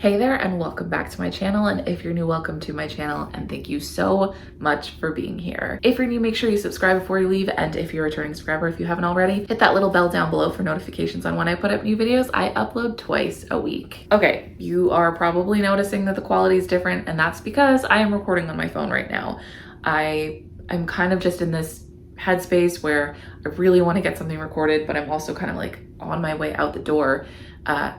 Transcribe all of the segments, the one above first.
Hey there and welcome back to my channel, and if you're new, welcome to my channel and thank you so much for being here. If you're new, make sure you subscribe before you leave, and if you're a returning subscriber, if you haven't already, hit that little bell down below for notifications on when I put up new videos. I upload twice a week. Okay, you are probably noticing that the quality is different, and that's because I am recording on my phone right now. I'm kind of just in this headspace where I really want to get something recorded, but I'm also kind of like on my way out the door.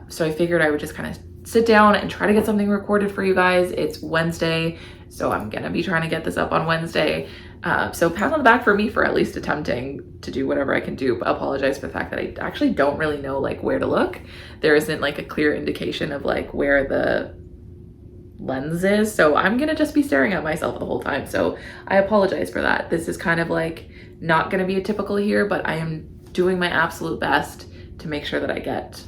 So I figured I would just kind of sit down and try to get something recorded for you guys. It's Wednesday, so I'm gonna be trying to get this up on Wednesday. So pat on the back for me for at least attempting to do whatever I can do. But I apologize for the fact that I actually don't really know like where to look. There isn't like a clear indication of like where the lens is, so I'm gonna just be staring at myself the whole time. So I apologize for that. This is kind of like not gonna be a typical here, but I am doing my absolute best to make sure that I get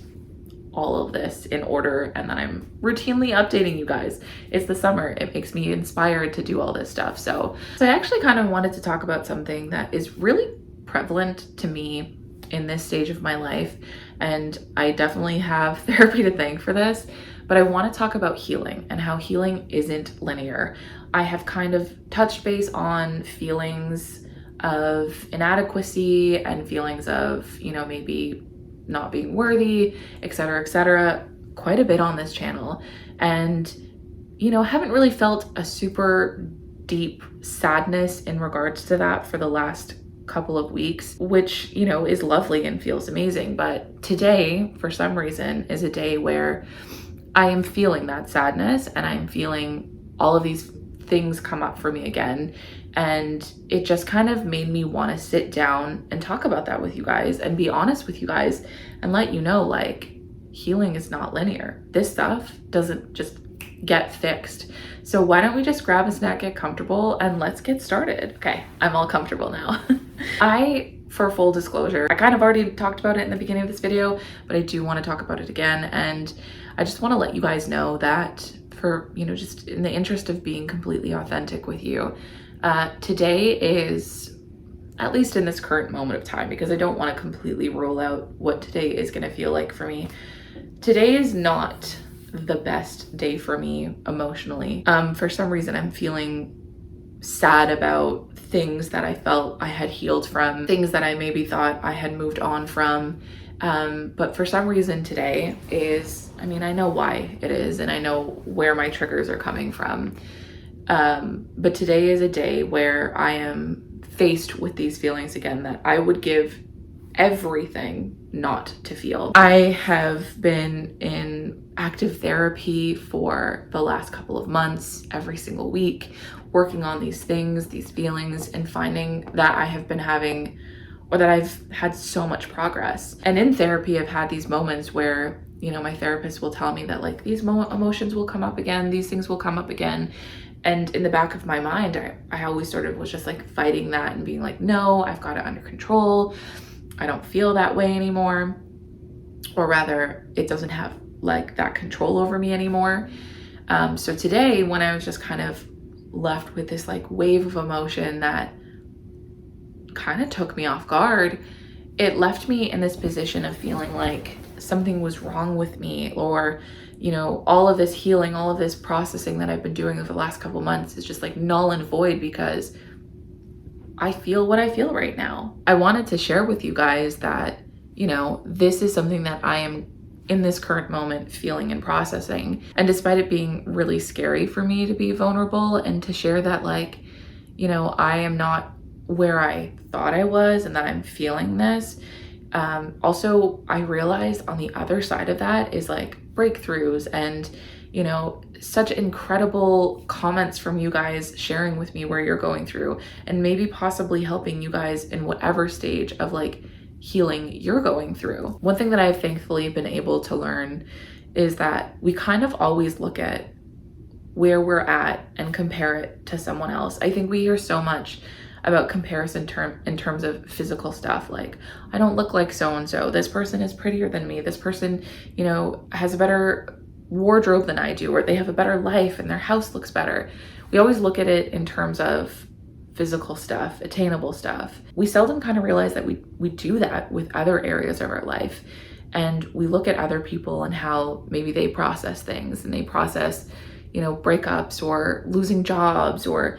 all of this in order and that I'm routinely updating you guys. It's the summer. It makes me inspired to do all this stuff. So I actually kind of wanted to talk about something that is really prevalent to me in this stage of my life. And I definitely have therapy to thank for this, but I want to talk about healing and how healing isn't linear. I have kind of touched base on feelings of inadequacy and feelings of, you know, maybe not being worthy, etc., quite a bit on this channel. And, you know, haven't really felt a super deep sadness in regards to that for the last couple of weeks, which, you know, is lovely and feels amazing. But today, for some reason, is a day where I am feeling that sadness and I'm feeling all of these things come up for me again. And it just kind of made me want to sit down and talk about that with you guys and be honest with you guys and let you know, like, healing is not linear. This stuff doesn't just get fixed. So why don't we just grab a snack, get comfortable, and let's get started. Okay, I'm all comfortable now. For full disclosure, I kind of already talked about it in the beginning of this video, but I do want to talk about it again. And I just want to let you guys know that for, you know, just in the interest of being completely authentic with you, today is, at least in this current moment of time, because I don't want to completely rule out what today is going to feel like for me. Today is not the best day for me emotionally. For some reason, I'm feeling sad about things that I felt I had healed from, things that I maybe thought I had moved on from. But for some reason today is, I mean, I know why it is, and I know where my triggers are coming from. But today is a day where I am faced with these feelings again that I would give everything not to feel. I have been in active therapy for the last couple of months, every single week, working on these things, these feelings, and finding that I have been having, or that I've had so much progress. And in therapy, I've had these moments where, you know, my therapist will tell me that like these emotions will come up again, these things will come up again. And in the back of my mind, I always sort of was just like fighting that and being like, no, I've got it under control. I don't feel that way anymore. Or rather, it doesn't have like that control over me anymore. So today, when I was just kind of left with this like wave of emotion that kind of took me off guard, it left me in this position of feeling like something was wrong with me, or, you know, all of this healing, all of this processing that I've been doing over the last couple months is just like null and void because I feel what I feel right now. I wanted to share with you guys that, you know, this is something that I am in this current moment feeling and processing. And despite it being really scary for me to be vulnerable and to share that, like, you know, I am not where I thought I was and that I'm feeling this. Also, I realized on the other side of that is like breakthroughs and, you know, such incredible comments from you guys sharing with me where you're going through and maybe possibly helping you guys in whatever stage of like healing you're going through. One thing that I've thankfully been able to learn is that we kind of always look at where we're at and compare it to someone else. I think we hear so much about comparison in terms of physical stuff, like, I don't look like so-and-so, this person is prettier than me, this person, you know, has a better wardrobe than I do, or they have a better life and their house looks better. We always look at it in terms of physical stuff, attainable stuff. We seldom kind of realize that we do that with other areas of our life. And we look at other people and how maybe they process things, and they process, breakups or losing jobs, or,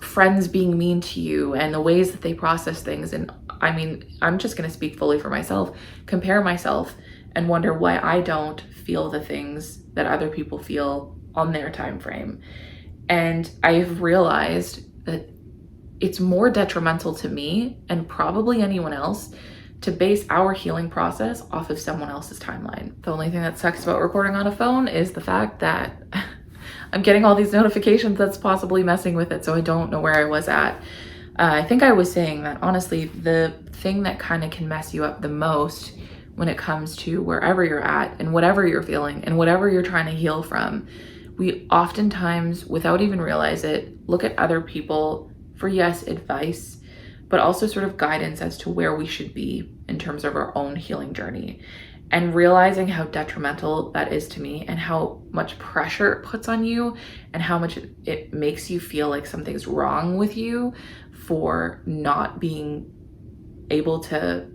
friends being mean to you, and the ways that they process things. And I mean, I'm just going to speak fully for myself, compare myself, and wonder why I don't feel the things that other people feel on their time frame. And I've realized that it's more detrimental to me, and probably anyone else, to base our healing process off of someone else's timeline. The only thing that sucks about recording on a phone is the fact that I'm getting all these notifications that's possibly messing with it, so I don't know where I was at. I think I was saying that, honestly, the thing that kind of can mess you up the most when it comes to wherever you're at and whatever you're feeling and whatever you're trying to heal from, we oftentimes, without even realize it, look at other people for, yes, advice, but also sort of guidance as to where we should be in terms of our own healing journey. And realizing how detrimental that is to me, and how much pressure it puts on you, and how much it makes you feel like something's wrong with you for not being able to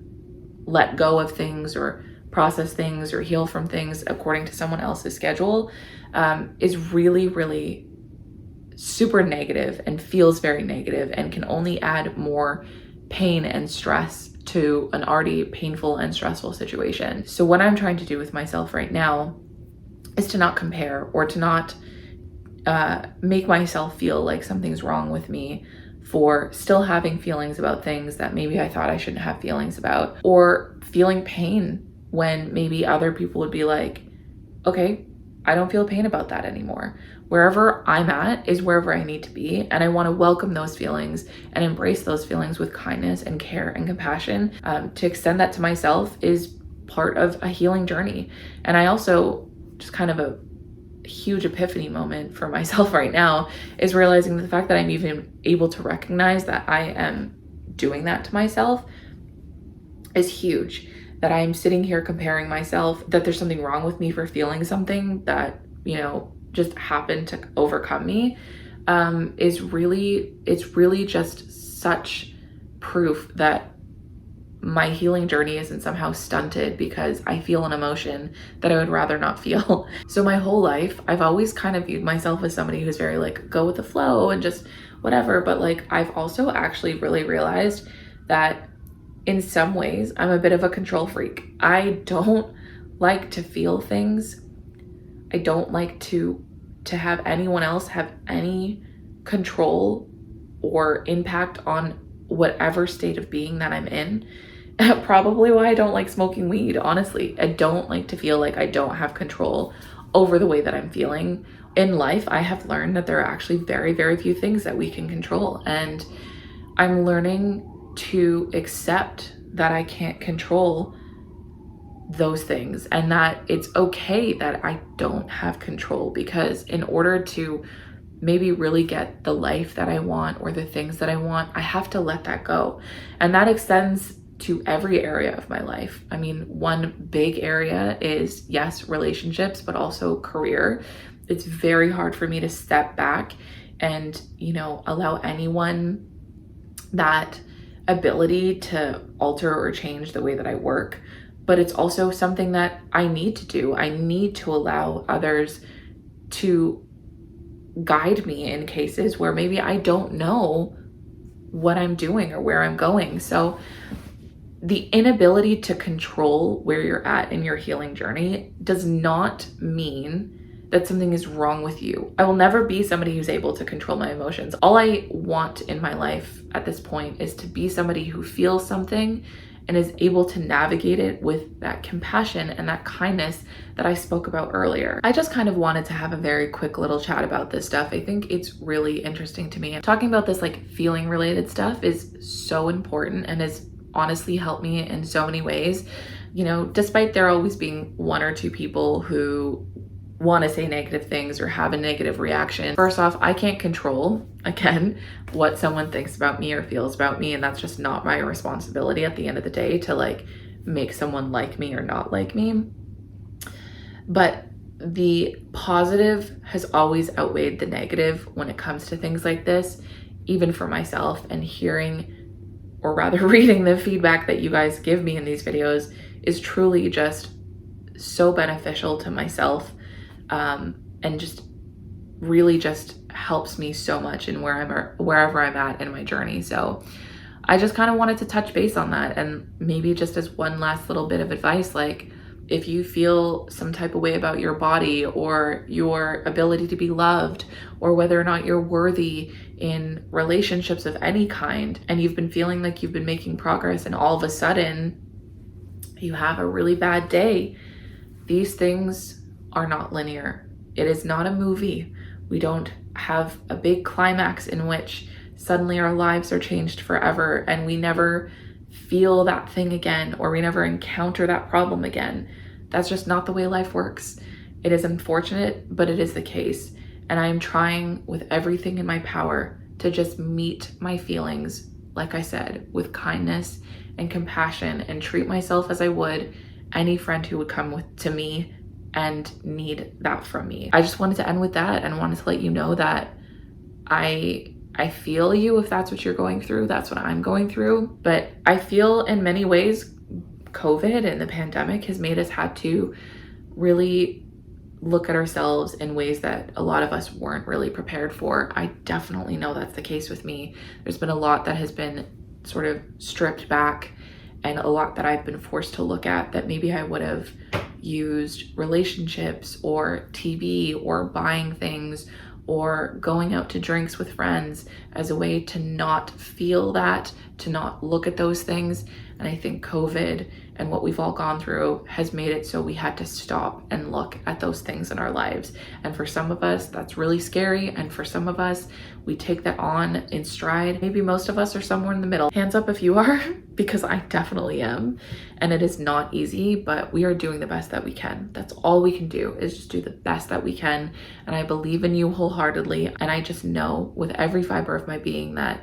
let go of things or process things or heal from things according to someone else's schedule, is really, really super negative, and feels very negative, and can only add more pain and stress to an already painful and stressful situation. So what I'm trying to do with myself right now is to not compare, or to not make myself feel like something's wrong with me for still having feelings about things that maybe I thought I shouldn't have feelings about, or feeling pain when maybe other people would be like, okay, I don't feel pain about that anymore. Wherever I'm at is wherever I need to be. And I want to welcome those feelings and embrace those feelings with kindness and care and compassion. To extend that to myself is part of a healing journey. And I also, just kind of a huge epiphany moment for myself right now, is realizing the fact that I'm even able to recognize that I am doing that to myself is huge. That I'm sitting here comparing myself, that there's something wrong with me for feeling something that, just happened to overcome me, it's really just such proof that my healing journey isn't somehow stunted because I feel an emotion that I would rather not feel. So my whole life, I've always kind of viewed myself as somebody who's very like, go with the flow and just whatever. But like, I've also actually really realized that in some ways, I'm a bit of a control freak. I don't like to feel things. I don't like to have anyone else have any control or impact on whatever state of being that I'm in. Probably why I don't like smoking weed, honestly. I don't like to feel like I don't have control over the way that I'm feeling. In life, I have learned that there are actually very, very few things that we can control. And I'm learning to accept that I can't control those things, and that it's okay that I don't have control, because in order to maybe really get the life that I want or the things that I want, I have to let that go. And that extends to every area of my life. I mean, one big area is, yes, relationships, but also career. It's very hard for me to step back and, allow anyone that ability to alter or change the way that I work. But it's also something that I need to do. I need to allow others to guide me in cases where maybe I don't know what I'm doing or where I'm going. So the inability to control where you're at in your healing journey does not mean that something is wrong with you. I will never be somebody who's able to control my emotions. All I want in my life at this point is to be somebody who feels something and is able to navigate it with that compassion and that kindness that I spoke about earlier. I just kind of wanted to have a very quick little chat about this stuff. I think it's really interesting to me. Talking about this like feeling related stuff is so important and has honestly helped me in so many ways. Despite there always being one or two people who want to say negative things or have a negative reaction. First off, I can't control, again, what someone thinks about me or feels about me, and that's just not my responsibility at the end of the day to like make someone like me or not like me. But the positive has always outweighed the negative when it comes to things like this, even for myself. And hearing or rather reading the feedback that you guys give me in these videos is truly just so beneficial to myself, and just really just helps me so much in wherever I'm at in my journey. So I just kind of wanted to touch base on that, and maybe just as one last little bit of advice, like if you feel some type of way about your body or your ability to be loved, or whether or not you're worthy in relationships of any kind, and you've been feeling like you've been making progress and all of a sudden you have a really bad day, these things are not linear. It is not a movie. We don't have a big climax in which suddenly our lives are changed forever and we never feel that thing again, or we never encounter that problem again. That's just not the way life works. It is unfortunate, but it is the case. And I am trying with everything in my power to just meet my feelings, like I said, with kindness and compassion, and treat myself as I would any friend who would come to me and need that from me. I just wanted to end with that, and wanted to let you know that I feel you if that's what you're going through. That's what I'm going through. But I feel in many ways COVID and the pandemic has made us had to really look at ourselves in ways that a lot of us weren't really prepared for. I definitely know that's the case with me. There's been a lot that has been sort of stripped back, and a lot that I've been forced to look at that maybe I would have used relationships or TV or buying things or going out to drinks with friends as a way to not feel that, to not look at those things. And I think COVID and what we've all gone through has made it so we had to stop and look at those things in our lives. And for some of us, that's really scary. And for some of us, we take that on in stride. Maybe most of us are somewhere in the middle. Hands up if you are, because I definitely am. And it is not easy, but we are doing the best that we can. That's all we can do, is just do the best that we can. And I believe in you wholeheartedly. And I just know with every fiber of my being that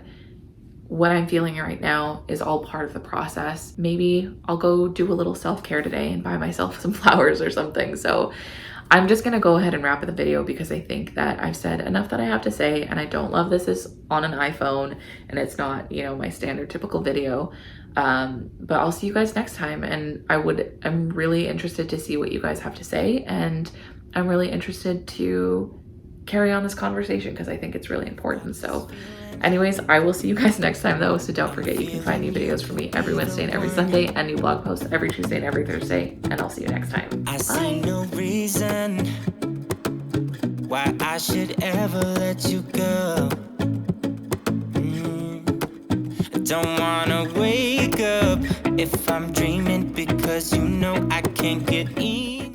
what I'm feeling right now is all part of the process. Maybe I'll go do a little self-care today and buy myself some flowers or something. So I'm just gonna go ahead and wrap up the video, because I think that I've said enough that I have to say, and I don't love this is on an iPhone and it's not, you know, my standard typical video. But I'll see you guys next time, and I'm really interested to see what you guys have to say, and I'm really interested to carry on this conversation because I think it's really important. So anyways, I will see you guys next time though. So don't forget, you can find new videos from me every Wednesday and every Sunday, and new blog posts every Tuesday and every Thursday. And I'll see you next time. I see no reason why I should ever let you go. I don't wanna wake up if I'm dreaming, because you know I can't get in.